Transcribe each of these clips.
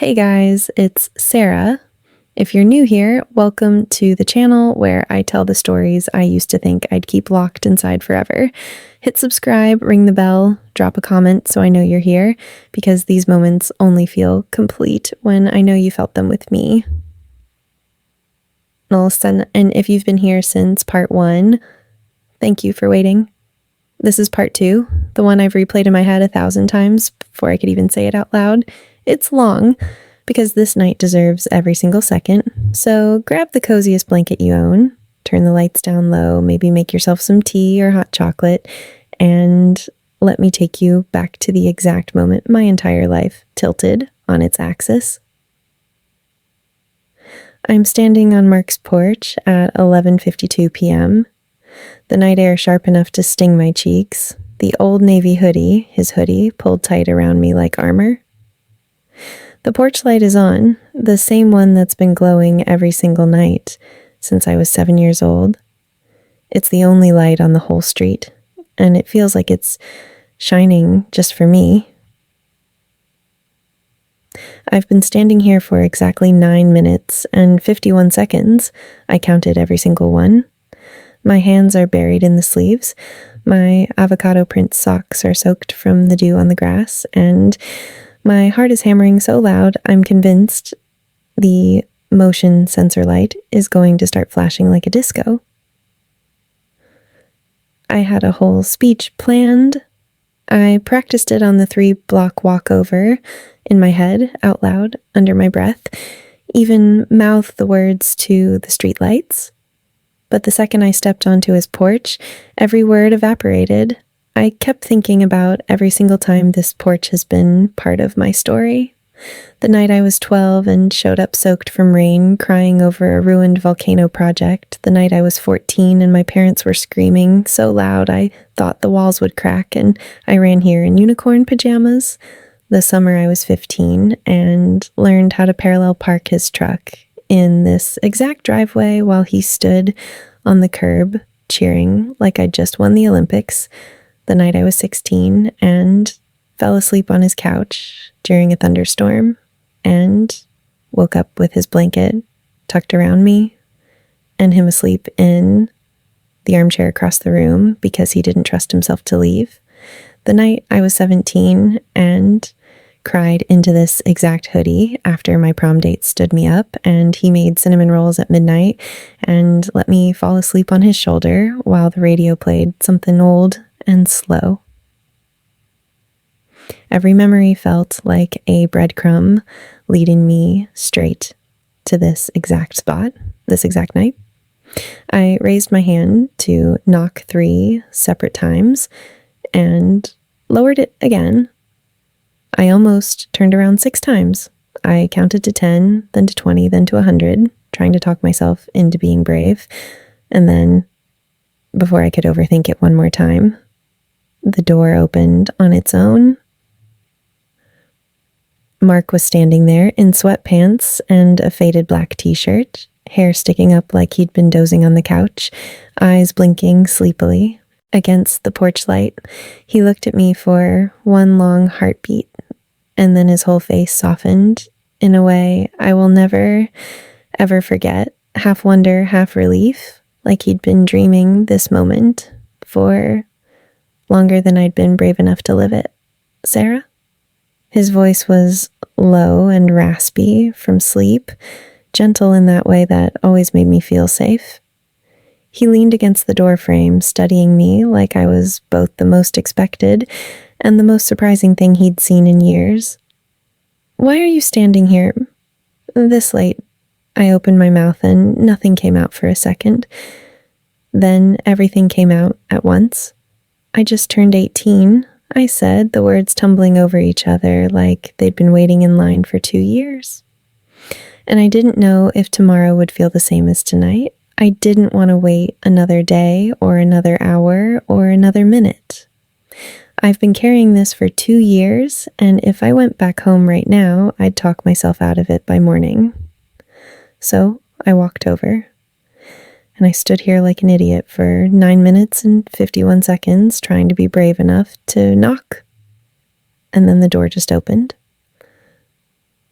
Hey guys, it's Sarah. If you're new here, welcome to the channel where I tell the stories I used to think I'd keep locked inside forever. Hit subscribe, ring the bell, drop a comment so I know you're here, because these moments only feel complete when I know you felt them with me. And if you've been here since part 1, thank you for waiting. This is part 2, the one I've replayed in my head 1,000 times before I could even say it out loud. It's long, because this night deserves every single second, so grab the coziest blanket you own, turn the lights down low, maybe make yourself some tea or hot chocolate, and let me take you back to the exact moment my entire life tilted on its axis. I'm standing on Mark's porch at 11:52 p.m., the night air sharp enough to sting my cheeks, the old navy hoodie, his hoodie, pulled tight around me like armor. The porch light is on, the same one that's been glowing every single night since I was 7 years old. It's the only light on the whole street, and it feels like it's shining just for me. I've been standing here for exactly 9 minutes and 51 seconds. I counted every single one. My hands are buried in the sleeves. My avocado print socks are soaked from the dew on the grass, and my heart is hammering so loud I'm convinced the motion sensor light is going to start flashing like a disco. I had a whole speech planned. I practiced it on the 3-block walkover in my head, out loud, under my breath, even mouthed the words to the streetlights. But the second I stepped onto his porch, every word evaporated. I kept thinking about every single time this porch has been part of my story. The night I was 12 and showed up soaked from rain, crying over a ruined volcano project. The night I was 14 and my parents were screaming so loud I thought the walls would crack, and I ran here in unicorn pajamas. The summer I was 15 and learned how to parallel park his truck in this exact driveway while he stood on the curb cheering like I'd just won the Olympics. The night I was 16 and fell asleep on his couch during a thunderstorm and woke up with his blanket tucked around me and him asleep in the armchair across the room because he didn't trust himself to leave. The night I was 17 and cried into this exact hoodie after my prom date stood me up and he made cinnamon rolls at midnight and let me fall asleep on his shoulder while the radio played something old and slow. Every memory felt like a breadcrumb leading me straight to this exact spot, this exact night. I raised my hand to knock 3 separate times and lowered it again. I almost turned around 6 times. I counted to 10, then to 20, then to 100, trying to talk myself into being brave. And then, before I could overthink it one more time, the door opened on its own. Mark was standing there in sweatpants and a faded black t-shirt, hair sticking up like he'd been dozing on the couch, eyes blinking sleepily against the porch light. He looked at me for one long heartbeat, and then his whole face softened in a way I will never, ever forget, half wonder, half relief, like he'd been dreaming this moment for longer than I'd been brave enough to live it. Sarah? His voice was low and raspy from sleep, gentle in that way that always made me feel safe. He leaned against the door frame, studying me like I was both the most expected and the most surprising thing he'd seen in years. "Why are you standing here this late?" I opened my mouth and nothing came out for a second. Then everything came out at once. "I just turned 18, I said, the words tumbling over each other like they'd been waiting in line for 2 years. And I didn't know if tomorrow would feel the same as tonight. I didn't want to wait another day or another hour or another minute. I've been carrying this for 2 years, and if I went back home right now, I'd talk myself out of it by morning. So I walked over. And I stood here like an idiot for 9 minutes and 51 seconds trying to be brave enough to knock. And then the door just opened.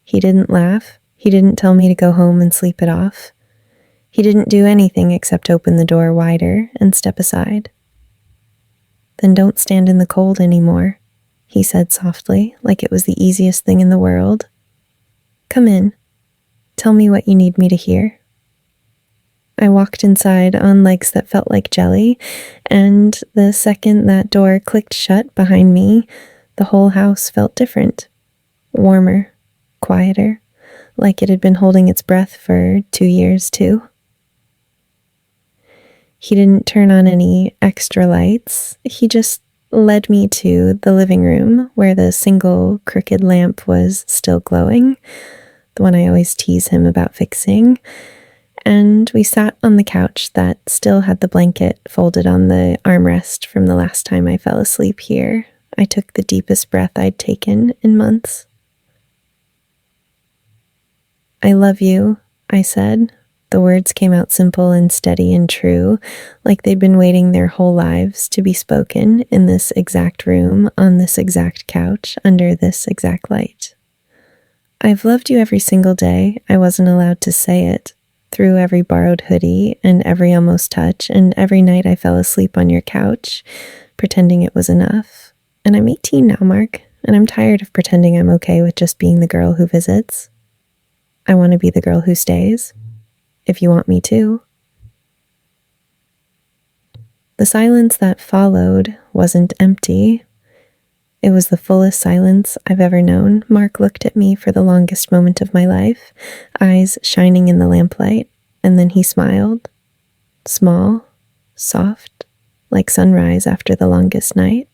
He didn't laugh. He didn't tell me to go home and sleep it off. He didn't do anything except open the door wider and step aside. "Then don't stand in the cold anymore," he said softly, like it was the easiest thing in the world. "Come in. Tell me what you need me to hear." I walked inside on legs that felt like jelly, and the second that door clicked shut behind me, the whole house felt different. Warmer, quieter, like it had been holding its breath for 2 years too. He didn't turn on any extra lights. He just led me to the living room where the single crooked lamp was still glowing, the one I always tease him about fixing. And we sat on the couch that still had the blanket folded on the armrest from the last time I fell asleep here. I took the deepest breath I'd taken in months. "I love you," I said. The words came out simple and steady and true, like they'd been waiting their whole lives to be spoken in this exact room, on this exact couch, under this exact light. "I've loved you every single day I wasn't allowed to say it, through every borrowed hoodie and every almost touch, and every night I fell asleep on your couch, pretending it was enough. And I'm 18 now, Mark, and I'm tired of pretending I'm okay with just being the girl who visits. I want to be the girl who stays, if you want me to." The silence that followed wasn't empty. It was the fullest silence I've ever known. Mark looked at me for the longest moment of my life, eyes shining in the lamplight, and then he smiled. Small, soft, like sunrise after the longest night.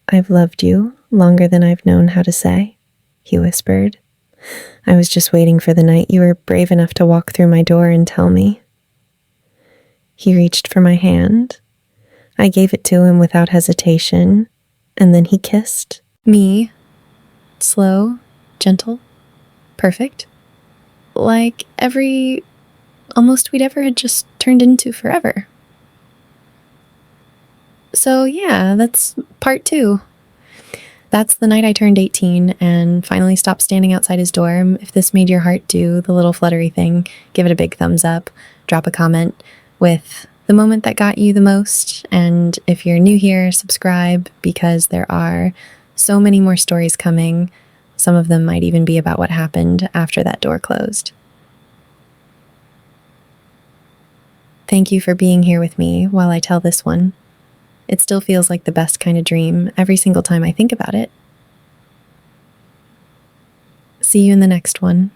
"I've loved you longer than I've known how to say," he whispered. "I was just waiting for the night you were brave enough to walk through my door and tell me." He reached for my hand. I gave it to him without hesitation, and then he kissed me. Slow, gentle, perfect. Like every almost we'd ever had just turned into forever. So yeah, that's part 2. That's the night I turned 18 and finally stopped standing outside his dorm. If this made your heart do the little fluttery thing, give it a big thumbs up, drop a comment with the moment that got you the most. And if you're new here, subscribe, because there are so many more stories coming. Some of them might even be about what happened after that door closed. Thank you for being here with me while I tell this one. It still feels like the best kind of dream every single time I think about it. See you in the next one.